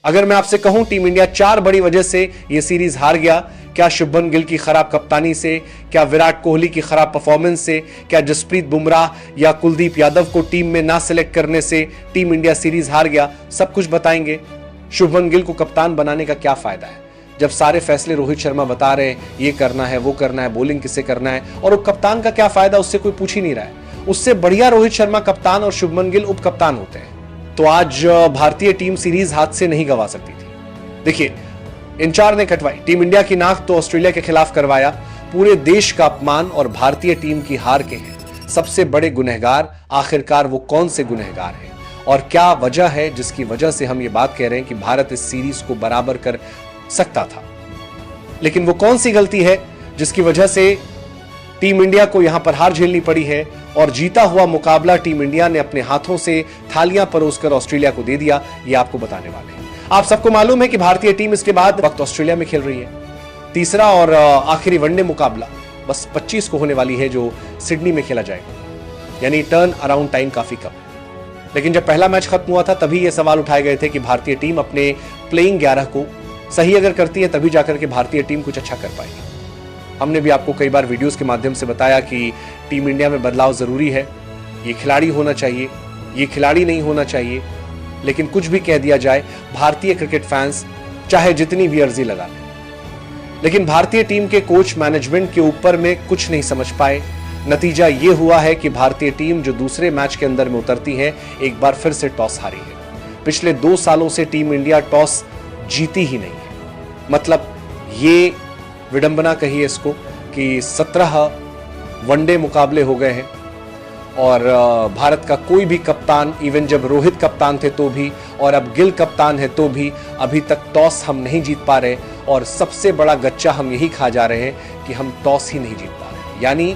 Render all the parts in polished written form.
अगर मैं आपसे कहूं टीम इंडिया 4 बड़ी वजह से यह सीरीज हार गया, क्या शुभमन गिल की खराब कप्तानी से, क्या विराट कोहली की खराब परफॉर्मेंस से, क्या जसप्रीत बुमराह या कुलदीप यादव को टीम में ना सिलेक्ट करने से टीम इंडिया सीरीज हार गया, सब कुछ बताएंगे। शुभमन गिल को कप्तान बनाने का क्या फायदा है जब सारे फैसले रोहित शर्मा बता रहे हैं, ये करना है, वो करना है, बॉलिंग किसे करना है, और वो कप्तान का क्या फायदा, उससे कोई पूछ ही नहीं रहा है। उससे बढ़िया रोहित शर्मा कप्तान और शुभमन गिल उप कप्तान होते हैं। तो आज भारतीय टीम सीरीज हाथ से नहीं गंवा सकती थी। देखिए, इन 4 ने कटवाई टीम इंडिया की नाक तो ऑस्ट्रेलिया के खिलाफ करवाया। पूरे देश का अपमान और भारतीय टीम की हार के हैं सबसे बड़े गुनहगार। आखिरकार वो कौन से गुनहगार हैं और क्या वजह है जिसकी वजह से हम ये बात कह रहे हैं कि भारत इस सीरीज को बराबर कर सकता था। लेकिन वो कौन सी गलती है जिसकी वजह से टीम इंडिया को यहां पर हार झेलनी पड़ी है और जीता हुआ मुकाबला टीम इंडिया ने अपने हाथों से थालियां परोसकर ऑस्ट्रेलिया को दे दिया, ये आपको बताने वाले हैं। आप सबको मालूम है कि भारतीय टीम इसके बाद वक्त ऑस्ट्रेलिया में खेल रही है। तीसरा और आखिरी वनडे मुकाबला बस 25 को होने वाली है, जो सिडनी में खेला जाएगा, यानी टर्न अराउंड टाइम काफी कम है। लेकिन जब पहला मैच खत्म हुआ था तभी यह सवाल उठाए गए थे कि भारतीय टीम अपने प्लेइंग 11 को सही अगर करती है तभी जाकर के भारतीय टीम कुछ अच्छा कर पाएगी। हमने भी आपको कई बार वीडियोस के माध्यम से बताया कि टीम इंडिया में बदलाव जरूरी है, ये खिलाड़ी होना चाहिए, ये खिलाड़ी नहीं होना चाहिए। लेकिन कुछ भी कह दिया जाए, भारतीय क्रिकेट फैंस चाहे जितनी भी अर्जी लगा लें, लेकिन भारतीय टीम के कोच मैनेजमेंट के ऊपर में कुछ नहीं समझ पाए। नतीजा ये हुआ है कि भारतीय टीम जो दूसरे मैच के अंदर में उतरती है, एक बार फिर से टॉस हारी है। पिछले 2 सालों से टीम इंडिया टॉस जीती ही नहीं है। मतलब ये विडंबना कहिए इसको कि 17 वनडे मुकाबले हो गए हैं और भारत का कोई भी कप्तान, इवन जब रोहित कप्तान थे तो भी और अब गिल कप्तान है तो भी, अभी तक टॉस हम नहीं जीत पा रहे। और सबसे बड़ा गच्चा हम यही खा जा रहे हैं कि हम टॉस ही नहीं जीत पा रहे, यानी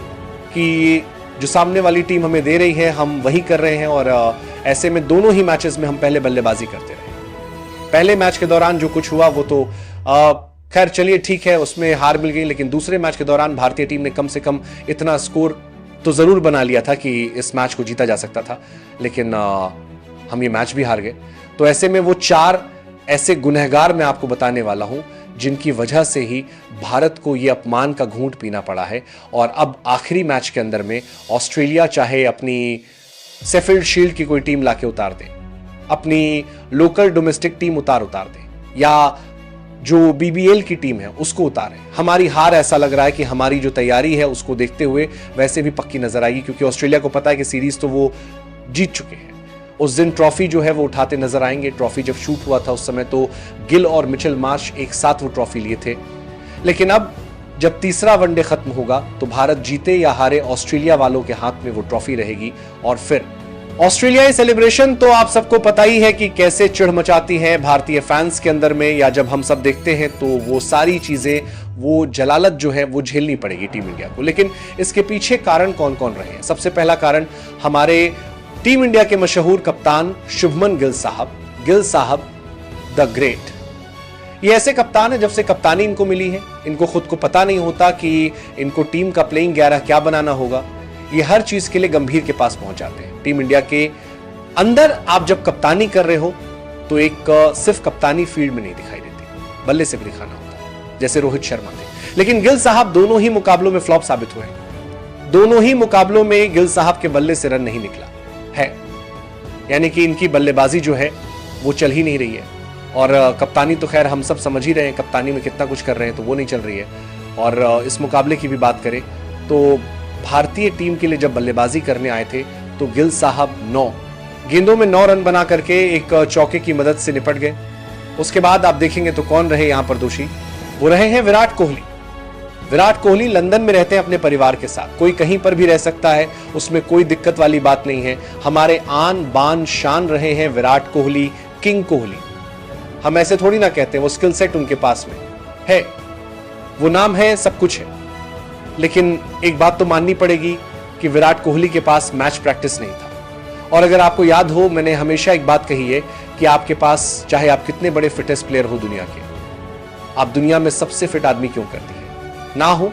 कि जो सामने वाली टीम हमें दे रही है हम वही कर रहे हैं। और ऐसे में दोनों ही मैचेस में हम पहले बल्लेबाजी करते रहे। पहले मैच के दौरान जो कुछ हुआ वो तो खैर चलिए ठीक है, उसमें हार मिल गई, लेकिन दूसरे मैच के दौरान भारतीय टीम ने कम से कम इतना स्कोर तो जरूर बना लिया था कि इस मैच को जीता जा सकता था। लेकिन हम ये मैच भी हार गए। तो ऐसे में वो 4 ऐसे गुनहगार मैं आपको बताने वाला हूं जिनकी वजह से ही भारत को ये अपमान का घूंट पीना पड़ा है। और अब आखिरी मैच के अंदर में ऑस्ट्रेलिया चाहे अपनी शेफील्ड शील्ड की कोई टीम लाके उतार दे, अपनी लोकल डोमेस्टिक टीम उतार दे, या जो बीबीएल की टीम है उसको उतारे, हमारी हार ऐसा लग रहा है कि हमारी जो तैयारी है उसको देखते हुए वैसे भी पक्की नजर आएगी। क्योंकि ऑस्ट्रेलिया को पता है कि सीरीज तो वो जीत चुके हैं। उस दिन ट्रॉफी जो है वो उठाते नजर आएंगे। ट्रॉफी जब शूट हुआ था उस समय तो गिल और मिचेल मार्श एक साथ वो ट्रॉफी लिए थे। लेकिन अब जब तीसरा वनडे खत्म होगा तो भारत जीते या हारे, ऑस्ट्रेलिया वालों के हाथ में वो ट्रॉफी रहेगी। और फिर ऑस्ट्रेलियाई सेलिब्रेशन तो आप सबको पता ही है कि कैसे चिढ़ मचाती है भारतीय फैंस के अंदर में, या जब हम सब देखते हैं तो वो सारी चीजें, वो जलालत जो है वो झेलनी पड़ेगी टीम इंडिया को। लेकिन इसके पीछे कारण कौन कौन रहे हैं? सबसे पहला कारण हमारे टीम इंडिया के मशहूर कप्तान शुभमन गिल साहब द ग्रेट। ये ऐसे कप्तान है, जब से कप्तानी इनको मिली है इनको खुद को पता नहीं होता कि इनको टीम का प्लेइंग 11 क्या बनाना होगा। ये हर चीज के लिए गंभीर के पास पहुंच जाते हैं। टीम इंडिया के अंदर आप जब कप्तानी कर रहे हो तो एक सिर्फ कप्तानी फील्ड में नहीं दिखाई देती, बल्ले से भी दिखाना होता है, जैसे रोहित शर्मा थे। लेकिन गिल साहब दोनों ही मुकाबलों में फ्लॉप साबित हुए। दोनों ही मुकाबलों में गिल साहब के बल्ले से रन नहीं निकला है, यानी कि इनकी बल्लेबाजी जो है वो चल ही नहीं रही है। और कप्तानी तो खैर हम सब समझ ही रहे हैं, कप्तानी में कितना कुछ कर रहे हैं, तो वो नहीं चल रही है। और इस मुकाबले की भी बात करें तो भारतीय टीम के लिए जब बल्लेबाजी करने आए थे तो गिल साहब 9 गेंदों में 9 रन बना करके एक चौके की मदद से निपट गए। उसके बाद आप देखेंगे तो कौन रहे यहां पर दोषी? वो रहे हैं विराट कोहली। विराट कोहली लंदन में रहते हैं अपने परिवार के साथ, कोई कहीं पर भी रह सकता है, उसमें कोई दिक्कत वाली बात नहीं है। हमारे आन बान शान रहे हैं विराट कोहली, किंग कोहली। हम ऐसे थोड़ी ना कहते, वो स्किल सेट उनके पास में है, वो नाम है, सब कुछ है। लेकिन एक बात तो माननी पड़ेगी कि विराट कोहली के पास मैच प्रैक्टिस नहीं था। और अगर आपको याद हो, मैंने हमेशा एक बात कही है कि आपके पास चाहे आप कितने बड़े फिटेस्ट प्लेयर हो दुनिया के, आप दुनिया में सबसे फिट आदमी क्यों करती है ना हो,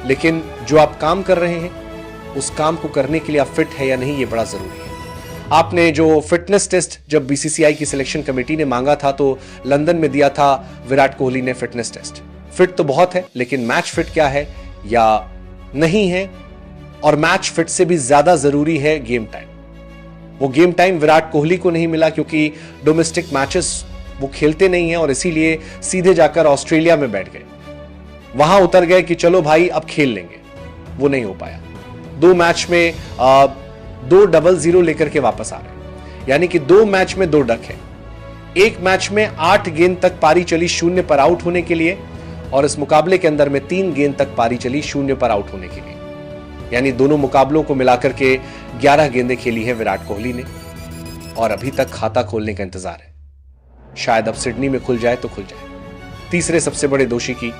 लेकिन जो आप काम कर रहे हैं उस काम को करने के लिए आप फिट है या नहीं, ये बड़ा जरूरी है। आपने जो फिटनेस टेस्ट जब बीसीसीआई की सिलेक्शन कमेटी ने मांगा था तो लंदन में दिया था विराट कोहली ने फिटनेस टेस्ट। फिट तो बहुत है, लेकिन मैच फिट क्या है या नहीं है, और मैच फिट से भी ज्यादा जरूरी है गेम टाइम। वो गेम टाइम विराट कोहली को नहीं मिला क्योंकि डोमेस्टिक मैचेस वो खेलते नहीं है और इसीलिए सीधे जाकर ऑस्ट्रेलिया में बैठ गए, वहां उतर गए कि चलो भाई अब खेल लेंगे। वो नहीं हो पाया। 2 मैच में 2-0 लेकर के वापस आ रहे, यानी कि 2 मैच में 2 डक है। एक मैच में 8 गेंद तक पारी चली 0 पर आउट होने के लिए, और इस मुकाबले के अंदर में 3 गेंद तक पारी चली 0 पर आउट होने के लिए, यानी दोनों मुकाबलों को मिलाकर के 11 गेंदें खेली है विराट कोहली ने, और अभी तक खाता खोलने का इंतजार है। शायद अब सिडनी में खुल जाए तो खुल जाए। तीसरे सबसे बड़े दोषी की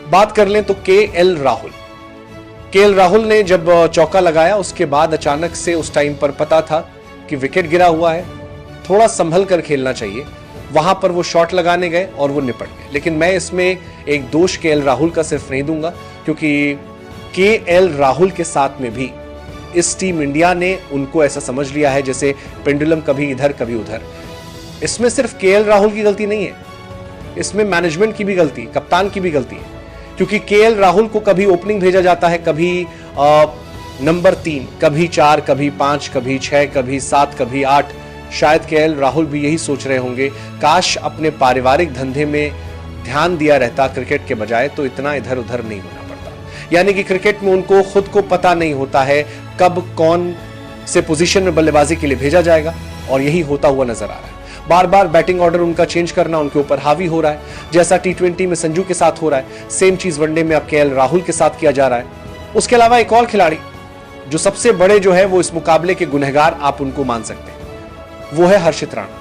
बात कर लें तो केएल राहुल ने जब चौका लगाया उसके बाद अचानक से उस टाइम पर पता था कि विकेट गिरा हुआ है, थोड़ा संभल कर खेलना चाहिए, वहां पर वो शॉट लगाने गए और वो निपट गए। लेकिन मैं इसमें एक दोष केएल राहुल का सिर्फ नहीं दूंगा, क्योंकि केएल राहुल के साथ में भी इस टीम इंडिया ने उनको ऐसा समझ लिया है जैसे पेंडुलम कभी इधर कभी उधर। इसमें सिर्फ केएल राहुल की गलती नहीं है, इसमें मैनेजमेंट की भी गलती, कप्तान की भी गलती है, क्योंकि केएल राहुल को कभी ओपनिंग भेजा जाता है, कभी नंबर 3, कभी 4, कभी 5, कभी 6, कभी 7, कभी 8। शायद केएल राहुल भी यही सोच रहे होंगे, काश अपने पारिवारिक धंधे में ध्यान दिया रहता क्रिकेट के बजाय तो इतना इधर उधर नहीं होना पड़ता। यानी कि क्रिकेट में उनको खुद को पता नहीं होता है कब कौन से पोजीशन में बल्लेबाजी के लिए भेजा जाएगा, और यही होता हुआ नजर आ रहा है। बार बार बैटिंग ऑर्डर उनका चेंज करना उनके ऊपर हावी हो रहा है, जैसा T20 में संजू के साथ हो रहा है, सेम चीज वनडे में अब केएल राहुल के साथ किया जा रहा है। उसके अलावा एक और खिलाड़ी जो सबसे बड़े जो है वो इस मुकाबले के गुनहगार आप उनको मान सकते हैं, वो है हर्षित राणा।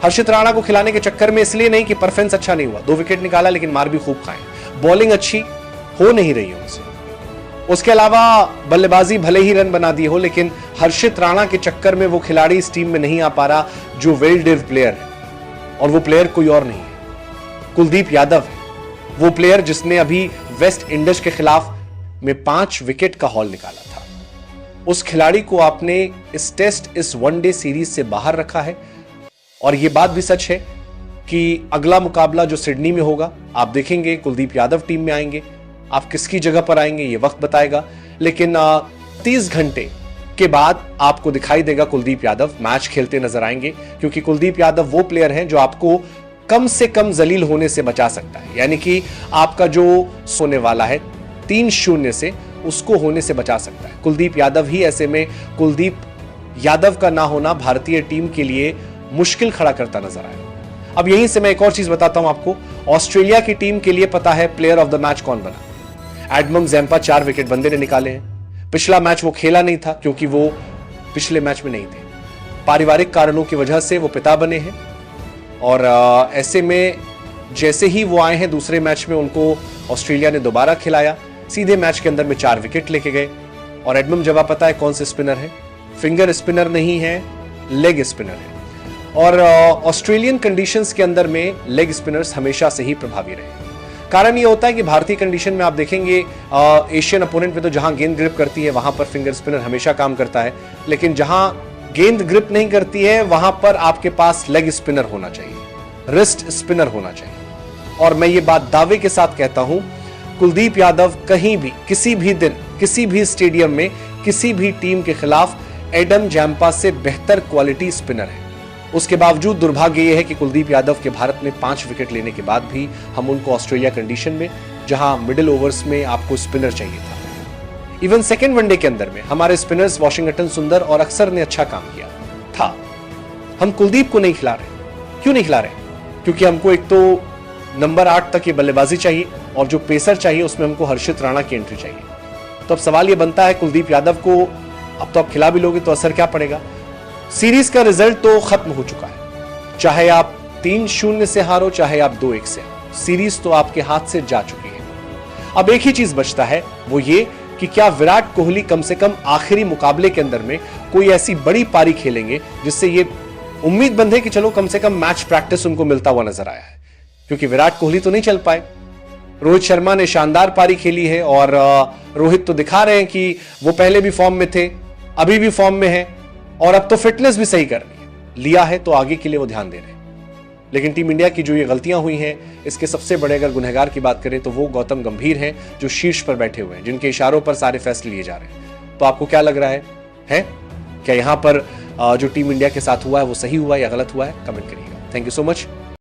हर्षित राणा को खिलाने के चक्कर में इसलिए नहीं कि परफॉर्मेंस अच्छा नहीं हुआ, 2 विकेट निकाला लेकिन मार भी खूब खाए, बॉलिंग अच्छी हो नहीं रही है उनसे। उसके अलावा बल्लेबाजी भले ही रन बना दिए हो, लेकिन हर्षित राणा के चक्कर में वो खिलाड़ी इस टीम में नहीं आ पा रहा जो वेल डिव प्लेयर है, और वो प्लेयर कोई और नहीं है, कुलदीप यादव है। वो प्लेयर जिसने अभी वेस्ट इंडीज के खिलाफ में 5 विकेट का हॉल निकाला था। उस खिलाड़ी को आपने इस टेस्ट, इस वनडे सीरीज से बाहर रखा है, और यह बात भी सच है कि अगला मुकाबला जो सिडनी में होगा, आप देखेंगे कुलदीप यादव टीम में आएंगे। आप किसकी जगह पर आएंगे ये वक्त बताएगा, लेकिन 30 घंटे के बाद आपको दिखाई देगा कुलदीप यादव मैच खेलते नजर आएंगे, क्योंकि कुलदीप यादव वो प्लेयर हैं जो आपको कम से कम जलील होने से बचा सकता है। यानी कि आपका जो सोने वाला है 3-0 से, उसको होने से बचा सकता है कुलदीप यादव ही। ऐसे में कुलदीप यादव का ना होना भारतीय टीम के लिए मुश्किल खड़ा करता नजर आया। अब यहीं से मैं एक और चीज बताता हूं आपको, ऑस्ट्रेलिया की टीम के लिए पता है प्लेयर ऑफ द मैच कौन बना। एडमम ज़ैम्पा 4 विकेट बंदे ने निकाले हैं। पिछला मैच वो खेला नहीं था क्योंकि वो पिछले मैच में नहीं थे, पारिवारिक कारणों की वजह से वो पिता बने हैं, और ऐसे में जैसे ही वो आए हैं दूसरे मैच में उनको ऑस्ट्रेलिया ने दोबारा खिलाया, सीधे मैच के अंदर में 4 विकेट लेके गए। और एडमम ज़ैम्पा पता है कौन से स्पिनर है, फिंगर स्पिनर नहीं है, लेग स्पिनर है, और ऑस्ट्रेलियन कंडीशंस के अंदर में लेग स्पिनर्स हमेशा से ही प्रभावी रहे। कारण ये होता है कि भारतीय कंडीशन में आप देखेंगे एशियन अपोनेंट में तो जहां गेंद ग्रिप करती है वहां पर फिंगर स्पिनर हमेशा काम करता है, लेकिन जहां गेंद ग्रिप नहीं करती है वहां पर आपके पास लेग स्पिनर होना चाहिए, रिस्ट स्पिनर होना चाहिए। और मैं ये बात दावे के साथ कहता हूं, कुलदीप यादव कहीं भी, किसी भी दिन, किसी भी स्टेडियम में, किसी भी टीम के खिलाफ एडम ज़ैम्पा से बेहतर क्वालिटी स्पिनर है। उसके बावजूद दुर्भाग्य यह है कि कुलदीप यादव के भारत में 5 विकेट लेने के बाद भी हम उनको ऑस्ट्रेलिया कंडीशन में, जहां मिडिल ओवर्स में आपको स्पिनर चाहिए था, इवन सेकेंड वनडे के अंदर में हमारे स्पिनर्स वॉशिंगटन सुंदर और अक्सर ने अच्छा काम किया था, हम कुलदीप को नहीं खिला रहे। क्यों नहीं खिला रहे? क्योंकि हमको एक तो नंबर 8 तक ये बल्लेबाजी चाहिए, और जो पेसर चाहिए उसमें हमको हर्षित राणा की एंट्री चाहिए। तो अब सवाल ये बनता है, कुलदीप यादव को अब तो आप खिला भी लोगे तो असर क्या पड़ेगा? सीरीज का रिजल्ट तो खत्म हो चुका है, चाहे आप 3-0 से हारो, चाहे आप 2-1 से हारो, सीरीज तो आपके हाथ से जा चुकी है। अब एक ही चीज बचता है, वो ये कि क्या विराट कोहली कम से कम आखिरी मुकाबले के अंदर में कोई ऐसी बड़ी पारी खेलेंगे जिससे ये उम्मीद बंधे कि चलो कम से कम मैच प्रैक्टिस उनको मिलता हुआ नजर आया है। क्योंकि विराट कोहली तो नहीं चल पाए, रोहित शर्मा ने शानदार पारी खेली है, और रोहित तो दिखा रहे हैं कि वो पहले भी फॉर्म में थे, अभी भी फॉर्म में है, और अब तो फिटनेस भी सही करनी है, लिया है तो आगे के लिए वो ध्यान दे रहे हैं। लेकिन टीम इंडिया की जो ये गलतियां हुई हैं, इसके सबसे बड़े अगर गुनहगार की बात करें तो वो गौतम गंभीर हैं, जो शीर्ष पर बैठे हुए हैं, जिनके इशारों पर सारे फैसले लिए जा रहे हैं। तो आपको क्या लग रहा है? क्या यहां पर जो टीम इंडिया के साथ हुआ है वो सही हुआ या गलत हुआ है? कमेंट करिएगा। Thank you so much.